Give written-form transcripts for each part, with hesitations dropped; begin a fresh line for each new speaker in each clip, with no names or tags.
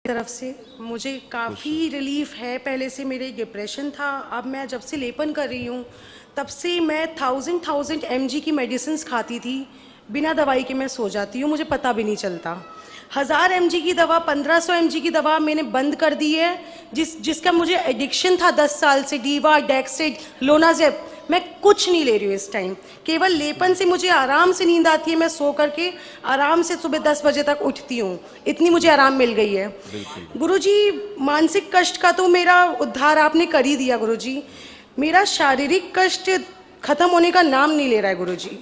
तरफ से मुझे काफ़ी रिलीफ है। पहले से मेरे डिप्रेशन था, अब मैं जब से लेपन कर रही हूँ तब से मैं 1000 mg की मेडिसिन्स खाती थी। बिना दवाई के मैं सो जाती हूँ, मुझे पता भी नहीं चलता। 1000 mg की दवा, 1500 mg की दवा मैंने बंद कर दी है। जिसका मुझे एडिक्शन था 10 साल से, डीवा, डेक्सिड, लोनाजेब, मैं कुछ नहीं ले रही हूँ इस टाइम। केवल लेपन से मुझे आराम से नींद आती है, मैं सो करके आराम से सुबह 10 बजे तक उठती हूँ, इतनी मुझे आराम मिल गई है। गुरुजी, मानसिक कष्ट का तो मेरा उद्धार आपने कर ही दिया गुरुजी। मेरा शारीरिक कष्ट खत्म होने का नाम नहीं ले रहा है गुरुजी।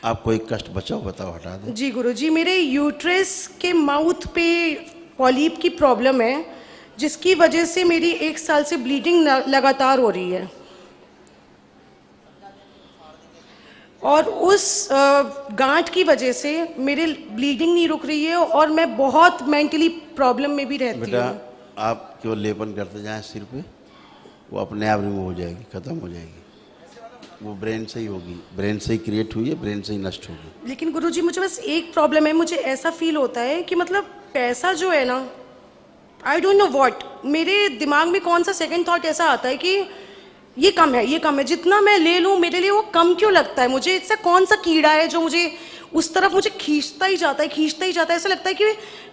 आपको एक कष्ट बचाओ, बताओ, हटा दो।
जी गुरुजी, मेरे यूट्रस के माउथ पे पॉलीप की प्रॉब्लम है, जिसकी वजह से मेरी 1 साल से ब्लीडिंग लगातार हो रही है, और उस गांठ की वजह से मेरे ब्लीडिंग नहीं रुक रही है और मैं बहुत मेंटली प्रॉब्लम में भी रहती हूँ।
बेटा, आप केवल लेपन करते जाएं सिर पे, वो अपने आप रिमूव हो जाएगी, खत्म हो जाएगी। वो ब्रेन से ही होगी, ब्रेन से ही क्रिएट हुई है, ब्रेन से ही नष्ट होगी।
लेकिन गुरुजी, मुझे बस एक प्रॉब्लम है, मुझे ऐसा फील होता है कि मतलब पैसा जो है ना, आई डोंट नो व्हाट, मेरे दिमाग में कौन सा सेकंड थॉट ऐसा आता है कि ये कम है, ये कम है, जितना मैं ले लूँ मेरे लिए वो कम क्यों लगता है मुझे। इससे कौन सा कीड़ा है जो मुझे उस तरफ मुझे खींचता ही जाता है, खींचता ही जाता है। ऐसा लगता है कि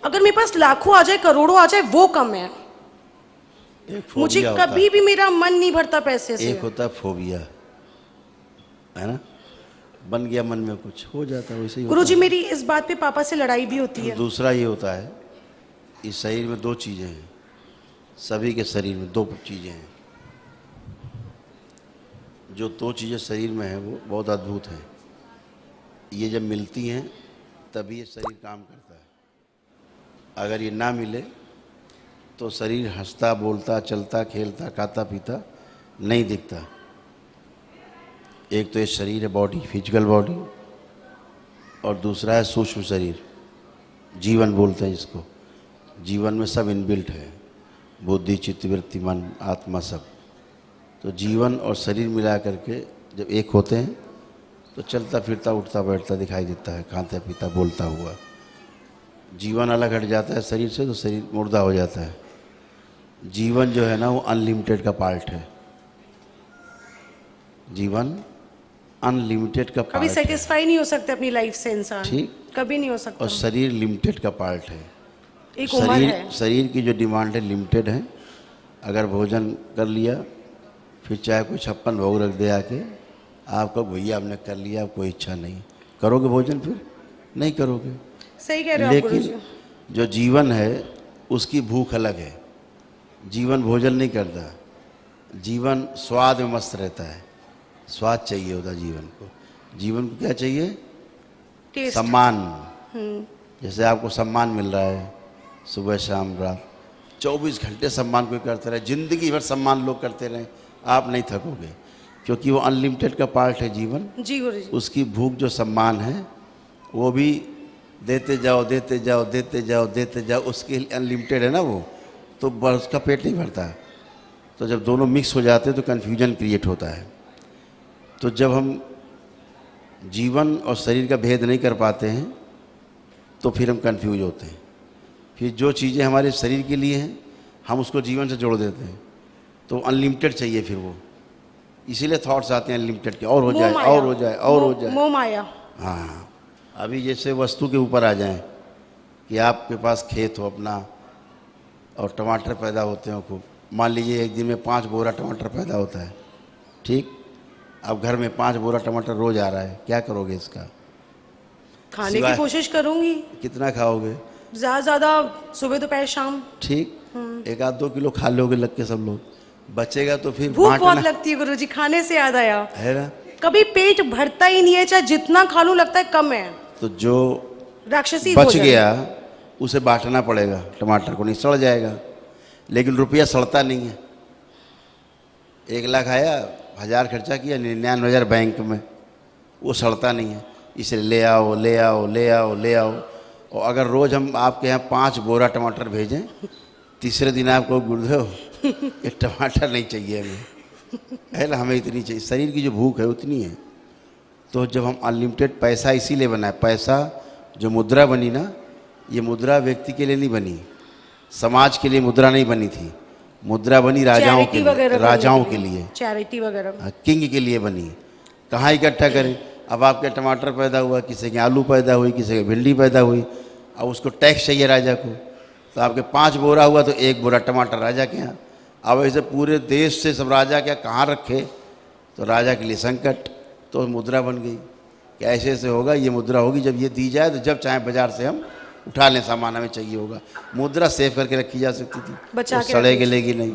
अगर मेरे पास लाखों आ जाए, करोड़ों आ जाए, वो कम है। मुझे कभी भी मेरा मन नहीं भरता पैसे से।
एक होता है फोबिया, है ना, बन गया मन में, कुछ हो जाता है, वैसे ही
गुरुजी, मेरी इस बात पे पापा से लड़ाई भी होती है।
दूसरा ये होता है, इस शरीर में 2 चीज़ें हैं, सभी के शरीर में 2 चीज़ें हैं। जो 2 चीज़ें शरीर में हैं वो बहुत अद्भुत हैं। ये जब मिलती हैं तभी ये शरीर काम करता है। अगर ये ना मिले तो शरीर हंसता, बोलता, चलता, खेलता, खाता, पीता नहीं दिखता। एक तो ये शरीर है, बॉडी, फिजिकल बॉडी, और दूसरा है सूक्ष्म शरीर, जीवन बोलते हैं जिसको। जीवन में सब इनबिल्ट है, बुद्धि, चित्त, वृत्ति, मन, आत्मा, सब। तो जीवन और शरीर मिला करके जब एक होते हैं तो चलता फिरता, उठता बैठता दिखाई देता है, खाता पीता, बोलता हुआ। जीवन अलग हट जाता है शरीर से तो शरीर मुर्दा हो जाता है। जीवन जो है ना, वो अनलिमिटेड का पार्ट है। जीवन अनलिमिटेड का पार्ट है।
कभी सेटिस्फाई नहीं हो सकते अपनी लाइफ से इंसान,
ठीक,
कभी नहीं हो सकता।
और शरीर लिमिटेड का पार्ट है।
एक उम्र है।
शरीर की जो डिमांड है लिमिटेड है। अगर भोजन कर लिया, फिर चाहे कोई 56 भोग रख दे आके, आपको भैया हमने कर लिया, अब कोई इच्छा नहीं, करोगे भोजन? फिर नहीं करोगे।
सही कह रहे हो आप गुरुजी।
लेकिन जो जीवन है उसकी भूख अलग है। जीवन भोजन नहीं करता, जीवन स्वाद में मस्त रहता है। स्वाद चाहिए होता जीवन को। जीवन को क्या चाहिए?
टेस्ट।
सम्मान। जैसे आपको सम्मान मिल रहा है सुबह शाम रात, 24 घंटे सम्मान कोई करते रहे, जिंदगी भर सम्मान लोग करते रहे, आप नहीं थकोगे, क्योंकि वो अनलिमिटेड का पार्ट है जीवन।
जी गुरुजी।
उसकी भूख जो सम्मान है वो भी देते जाओ, देते जाओ, देते जाओ, देते जाओ, उसके अनलिमिटेड है ना वो, तो उसका पेट नहीं भरता। तो जब दोनों मिक्स हो जाते हैं तो कन्फ्यूजन क्रिएट होता है। तो जब हम जीवन और शरीर का भेद नहीं कर पाते हैं तो फिर हम कंफ्यूज होते हैं। फिर जो चीज़ें हमारे शरीर के लिए हैं हम उसको जीवन से जोड़ देते हैं, तो अनलिमिटेड चाहिए फिर वो। इसीलिए थॉट्स आते हैं अनलिमिटेड के, और हो जाए, और हो जाए, और हो जाए,
मोह माया।
हाँ, अभी जैसे वस्तु के ऊपर आ जाएं कि आपके पास खेत हो अपना और टमाटर पैदा होते हो खूब। मान लीजिए एक दिन में 5 बोरा टमाटर पैदा होता है, ठीक। अब घर में 5 बोरा टमाटर रोज आ रहा है, क्या करोगे इसका?
खाने की कोशिश करूंगी।
कितना खाओगे?
ज्यादा सुबह दोपहर शाम।
ठीक, 1-2 किलो खा लोगे लग के सब लोग, बचेगा तो फिर
भूख बहुत लगती है गुरुजी। खाने से याद आया,
है ना,
कभी पेट भरता ही नहीं है, चाहे जितना खा लूं लगता है कम है।
तो जो
राक्षसी
बच गया उसे बांटना पड़ेगा। टमाटर को नहीं, सड़ जाएगा, लेकिन रुपया सड़ता नहीं है। 1 लाख आया, 1000 खर्चा किया, 99,000 बैंक में, वो सड़ता नहीं है। इसे ले आओ, ले आओ, ले आओ, ले आओ। और अगर रोज़ हम आपके यहाँ 5 बोरा टमाटर भेजें, तीसरे दिन आपको गुरुदेव ये टमाटर नहीं चाहिए हमें, है ना, हमें इतनी चाहिए। शरीर की जो भूख है उतनी है। तो जब हम अनलिमिटेड, पैसा इसीलिए बना है, पैसा जो मुद्रा बनी ना, ये मुद्रा व्यक्ति के लिए नहीं बनी, समाज के लिए मुद्रा नहीं बनी थी, मुद्रा बनी राजाओं के लिए, राजाओं के लिए,
चैरिटी वगैरह,
किंग के लिए बनी। कहाँ इकट्ठा करें? अब आपके टमाटर पैदा हुआ, किसी के आलू पैदा हुई, किसी के भिंडी पैदा हुई, अब उसको टैक्स चाहिए राजा को, तो आपके 5 बोरा हुआ तो 1 बोरा टमाटर राजा के यहाँ। अब ऐसे पूरे देश से सब राजा क्या कहाँ रखे, तो राजा के लिए संकट, तो मुद्रा बन गई कि ऐसे ऐसे होगा, ये मुद्रा होगी जब ये दी जाए तो जब चाहे बाजार से हम उठा लें, सामान हमें चाहिए होगा। मुद्रा सेव करके रखी जा सकती थी,
बचा के
सड़े गलेगी नहीं।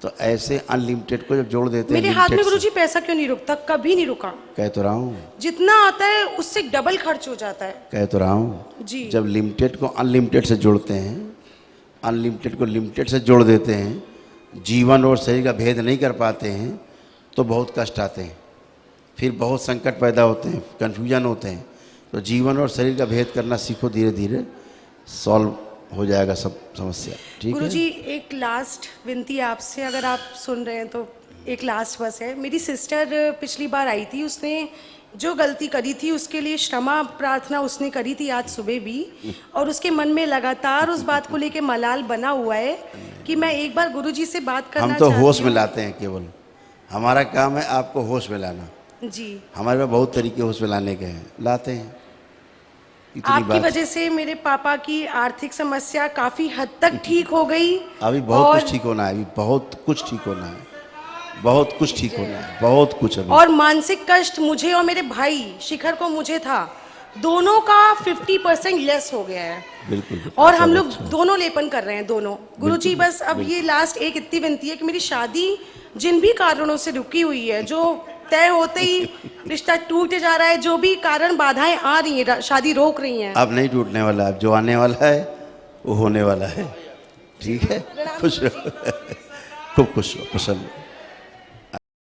तो ऐसे अनलिमिटेड को जब जोड़ देते हैं,
मेरे हाथ में गुरुजी पैसा क्यों नहीं रुकता, कभी नहीं रुका।
कह तो रहा हूँ,
जितना आता है उससे डबल खर्च हो जाता है।
कह तो रहा हूँ
जी।
जब लिमिटेड को अनलिमिटेड से जोड़ते हैं, अनलिमिटेड को लिमिटेड से जोड़ देते हैं, जीवन और शरीर का भेद नहीं कर पाते हैं, तो बहुत कष्ट आते हैं, फिर बहुत संकट पैदा होते हैं, कन्फ्यूजन होते हैं। तो जीवन और शरीर का भेद करना सीखो, धीरे धीरे सॉल्व हो जाएगा सब समस्या। ठीक है
गुरुजी, एक लास्ट विनती है आपसे, अगर आप सुन रहे हैं तो एक लास्ट बस है। मेरी सिस्टर पिछली बार आई थी, उसने जो गलती करी थी उसके लिए क्षमा प्रार्थना उसने करी थी आज सुबह भी, और उसके मन में लगातार उस बात को लेके मलाल बना हुआ है कि मैं एक बार गुरुजी से बात करना
हम तो
चाहती
होश में
हूँ।
लाते हैं, केवल हमारा काम है आपको होश में लाना।
जी,
हमारे में बहुत तरीके होश में लाने के हैं, लाते हैं। इतनी
आपकी
बात,
वजह से मेरे पापा की आर्थिक समस्या काफी हद तक ठीक हो गई।
अभी बहुत
और-
कुछ ठीक होना है, अभी बहुत कुछ ठीक होना है, बहुत कुछ ठीक होना है, बहुत कुछ अभी।
और मानसिक कष्ट मुझे और मेरे भाई शिखर को मुझे था, दोनों का 50% लेस हो गया है।
बिल्कुल।
और हम
सब
लोग
अच्छा।
दोनों लेपन कर रहे हैं, दोनों। गुरुजी, बस अब ये लास्ट एक इतनी विनती है कि मेरी शादी जिन भी कारणों से रुकी हुई है, जो तय होते ही रिश्ता टूट जा रहा है, जो भी कारण बाधाएं आ रही हैं, शादी रोक रही हैं,
अब नहीं टूटने वाला, अब जो आने वाला है वो होने वाला है। ठीक है, खुश रहो, खूब खुश रहो, प्रसन्न।